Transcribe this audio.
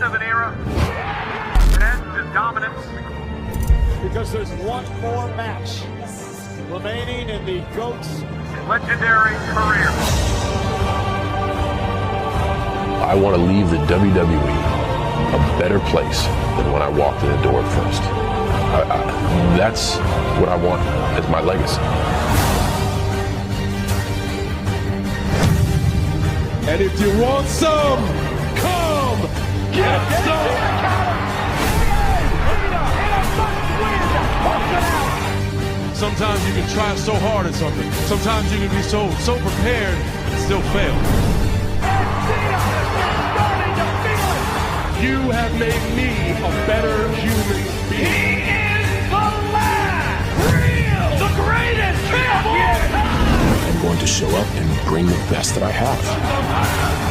end of an era, an end to dominance. Because there's one more match remaining in the GOAT's legendary career. I want to leave the WWE a better place than when I walked in the door at first. That's what I want as my legacy. And if you want some, come get some. Sometimes you can try so hard at something. Sometimes you can be so prepared and still fail. You have made me a better human being. He is the last real, the greatest champion. I'm going to show up and bring the best that I have.